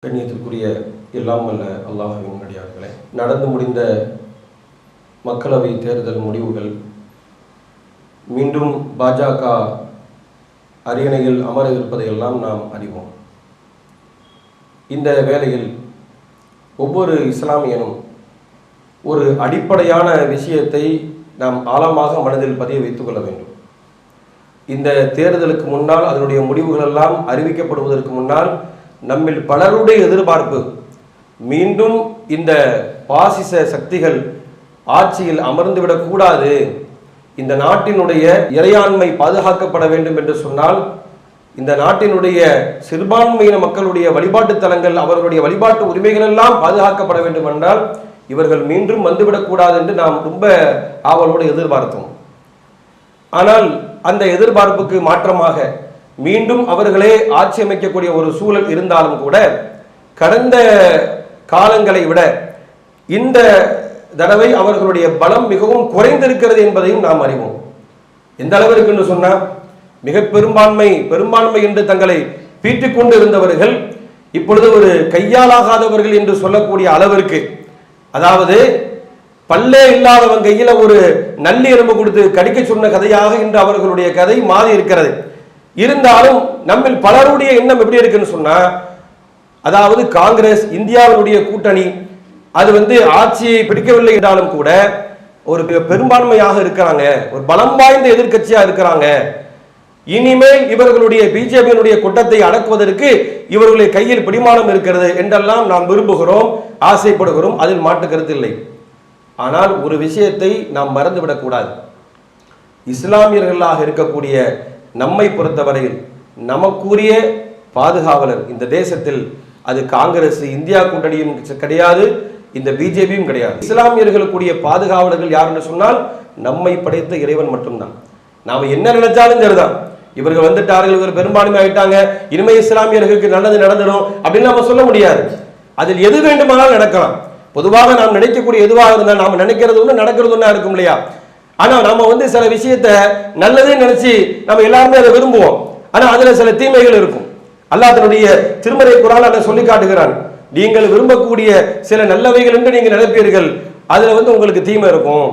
கண்ணியத்திற்குரிய எல்லாம் வல்ல அல்லாஹ்வின் அடியார்களே, நடந்து முடிந்த மக்களவை தேர்தல் முடிவுகள் மீண்டும் பாஜக அரியணையில் அமர இருப்பதையெல்லாம் நாம் அறிவோம். இந்த வேளையில் ஒவ்வொரு இஸ்லாமியனும் ஒரு அடிப்படையான விஷயத்தை நாம் ஆழமாக மனதில் பதிய வைத்துக் கொள்ள வேண்டும். இந்த தேர்தலுக்கு முன்னால் அதனுடைய முடிவுகளெல்லாம் அறிவிக்கப்படுவதற்கு முன்னால் நம்மில் பலருடைய எதிர்பார்ப்பு மீண்டும் இந்த பாசிச சக்திகள் ஆட்சியில் அமர்ந்துவிடக்கூடாது, இந்த நாட்டினுடைய இறையாண்மை பாதுகாக்கப்பட வேண்டும் என்று சொன்னால் இந்த நாட்டினுடைய சிறுபான்மையின மக்களுடைய வழிபாட்டு தலங்கள், அவர்களுடைய வழிபாட்டு உரிமைகள் எல்லாம் பாதுகாக்கப்பட வேண்டும் என்றால் இவர்கள் மீண்டும் வந்துவிடக்கூடாது என்று நாம் ரொம்ப ஆவலோடு எதிர்பார்த்தோம். ஆனால் அந்த எதிர்பார்ப்புக்கு மாற்றமாக மீண்டும் அவர்களே ஆட்சி அமைக்கக்கூடிய ஒரு சூழல் இருந்தாலும் கூட கடந்த காலங்களை விட இந்த தடவை அவர்களுடைய பலம் மிகவும் குறைந்திருக்கிறது என்பதையும் நாம் அறிவோம். எந்த அளவிற்கு என்று சொன்னால், மிக பெரும்பான்மை என்று தங்களை பீற்றிக் கொண்டு இருந்தவர்கள் இப்பொழுது ஒரு கையாலாகாதவர்கள் என்று சொல்லக்கூடிய அளவிற்கு, அதாவது பல்லே இல்லாதவன் கையில ஒரு நல்லி எறும்பு கொடுத்து கடிக்க சொன்ன கதையாக இன்று அவர்களுடைய கதை மாறி இருக்கிறது. இருந்தாலும் நம்மில் பலருடைய எண்ணம் எப்படி இருக்குன்னு சொன்னா, அதாவது காங்கிரஸ் இந்தியாவினுடைய கூட்டணி அது ஆட்சியை பிடிக்கவில்லை என்றாலும் கூட ஒரு பெரும்பான்மையாக இருக்கிறாங்க, ஒரு பலம் வாய்ந்த எதிர்கட்சியா இருக்கிறாங்க. இனிமேல் இவர்களுடைய பிஜேபியினுடைய கூட்டத்தை அடக்குவதற்கு இவர்களுடைய கையில் பிடிமானம் இருக்கிறது என்றெல்லாம் நாம் விரும்புகிறோம், ஆசைப்படுகிறோம். அதில் மாற்று கருத்து இல்லை. ஆனால் ஒரு விஷயத்தை நாம் மறந்துவிடக் கூடாது. இஸ்லாமியர்களாக இருக்கக்கூடிய நம்மை பொறுத்தவரையில் நமக்குரிய பாதுகாவலர் இந்த தேசத்தில் அது காங்கிரஸ் இந்தியா கூட்டணியும் கிடையாது, இந்த பிஜேபியும் கிடையாது. இஸ்லாமியர்களுக்குரிய பாதுகாவலர்கள் யாருன்னு சொன்னால் நம்மை படைத்த இறைவன் மட்டும்தான். நாம என்ன நினைச்சாலும் சரிதான், இவர்கள் வந்துட்டார்கள், இவர்கள் பெரும்பான்மை ஆயிட்டாங்க, இனிமே இஸ்லாமியர்களுக்கு நல்லது நடந்துடும் அப்படின்னு நம்ம சொல்ல முடியாது. அதில் எது வேண்டுமானாலும் நடக்கலாம். பொதுவாக நாம் நினைக்கக்கூடிய எதுவாக இருந்தால் நாம நினைக்கிறது ஒன்று நடக்கிறது ஒன்றா இருக்கும் இல்லையா? ஆனா நாம சில விஷயத்த நல்லதே நினைச்சு நம்ம எல்லாருமே அதை விரும்புவோம். ஆனா அதுல சில தீமைகள் இருக்கும். அல்லாஹ் தன்னுடைய திருமறை குர்ஆன்ல சொல்லி காட்டுகிறான், நீங்கள் விரும்பக்கூடிய சில நல்லவைகள் என்று நீங்க நினைப்பீர்கள், அதுல உங்களுக்கு தீமை இருக்கும்.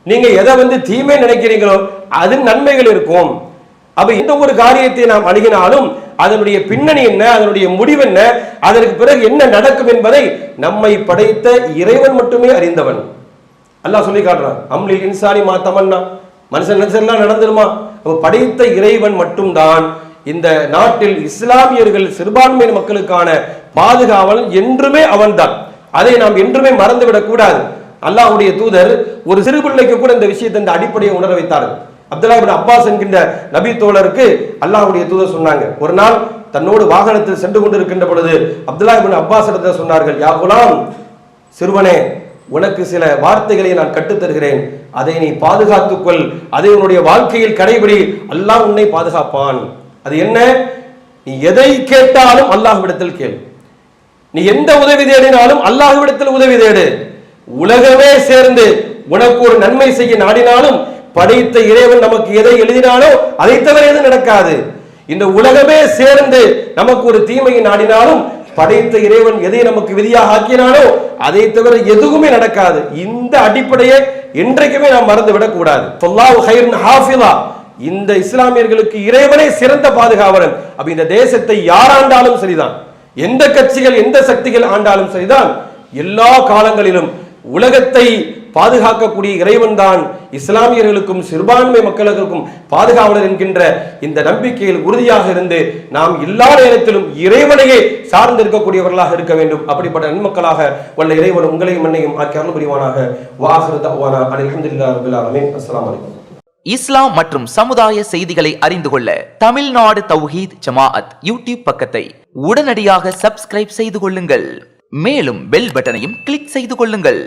நீங்க எதை தீமை நினைக்கிறீங்களோ அது நன்மைகள் இருக்கும். அப்ப எந்த ஒரு காரியத்தை நாம் அணுகினாலும் அதனுடைய பின்னணி என்ன, அதனுடைய முடிவு என்ன, அதற்கு பிறகு என்ன நடக்கும் என்பதை நம்மை படைத்த இறைவன் மட்டுமே அறிந்தவன். அல்லாஹ் சொல்லி காட்டுறான், அம்லில் இன்சானி மா தமன்னா, மனுஷன் நினைச்செல்லாம் நடந்துருமா? படைத்த இறைவன் மட்டும்தான் இந்த நாட்டில் இஸ்லாமியர்கள் சிறுபான்மை மக்களுக்கான பாதுகாவல் என்றுமே அவன்தான். அதை நாம் என்றுமே மறந்துவிடக் கூடாது. அல்லாஹ்வுடைய தூதர் ஒரு சிறு பிள்ளைக்கு கூட இந்த விஷயத்தை, இந்த அடிப்படையை உணர வைத்தார்கள். அப்துல்லாஹ் இப்னு அப்பாஸ் என்கின்ற நபி தோழருக்கு அல்லாஹ்வுடைய தூதர் சொன்னாங்க, ஒரு நாள் தன்னோடு வாகனத்தில் சென்று கொண்டிருக்கின்ற பொழுது அப்துல்லாஹ் இப்னு அப்பாஸ் இடத்தில் சொன்னார்கள், யா குலாம், சிறுவனே, உனக்கு சில வார்த்தைகளை நான் கற்றுத்தருகிறேன், அதை நீ பாதுகாத்துக்கொள், அதை உன்னுடைய வாழ்க்கையில் கடைபிடி, அல்லாஹ் உன்னை பாதுகாப்பான். அது என்ன? நீ எதை கேட்டாலும் அல்லாஹ்விடத்தில் கேள், நீ எந்த உதவி தேடினாலும் அல்லாஹ்விடத்தில் உதவி தேடு. உலகமே சேர்ந்து உனக்கு ஒரு நன்மை செய்ய நாடினாலும் படைத்த இறைவன் நமக்கு எதை எழுதினாலோ அதை தவிர எதுவும் நடக்காது. இந்த உலகமே சேர்ந்து நமக்கு ஒரு தீமையை நாடினாலும் படைத்த இறைவன் எதை நமக்கு விதியாக ஆக்கினானோ அதை தவிர எதுவுமே நடக்காது. இந்த அடிப்படையை என்றைக்குமே நாம் மறந்துவிடக் கூடாது. அல்லாஹு கைருன் ஹாஃபிதா, இந்த இஸ்லாமியர்களுக்கு இறைவனே சிறந்த பாதுகாவலன். அப்ப இந்த தேசத்தை யார் ஆண்டாலும் சரிதான், எந்த கட்சிகள் எந்த சக்திகள் ஆண்டாலும் சரிதான், எல்லா காலங்களிலும் உலகத்தை பாதுகாக்கக்கூடிய இறைவன் தான் இஸ்லாமியர்களுக்கும் சிறுபான்மை மக்களுக்கும் பாதுகாவலர் என்கின்ற இந்த நம்பிக்கையில் உறுதியாக இருந்து நாம் எல்லா நேரத்திலும் இறைவனையே சார்ந்து இருக்கக்கூடியவர்களாக இருக்க வேண்டும். அப்படிப்பட்ட நன்மக்களாக வல்ல இறைவன் உங்களையும் என்னையும் ஆக்கி அருள் புரிவானாக. வாஹிரு தஅவானா அல்ஹம்துலில்லாஹி ரப்பில் ஆலமீன். அஸ்ஸலாமு அலைக்கும். இஸ்லாம் மற்றும் சமுதாய செய்திகளை அறிந்து கொள்ள தமிழ்நாடு தௌஹீத் ஜமாஅத் யூடியூப் பக்கத்தை உடனடியாக சப்ஸ்கிரைப் செய்து கொள்ளுங்கள். மேலும் பெல் பட்டனையும் கிளிக் செய்து கொள்ளுங்கள்.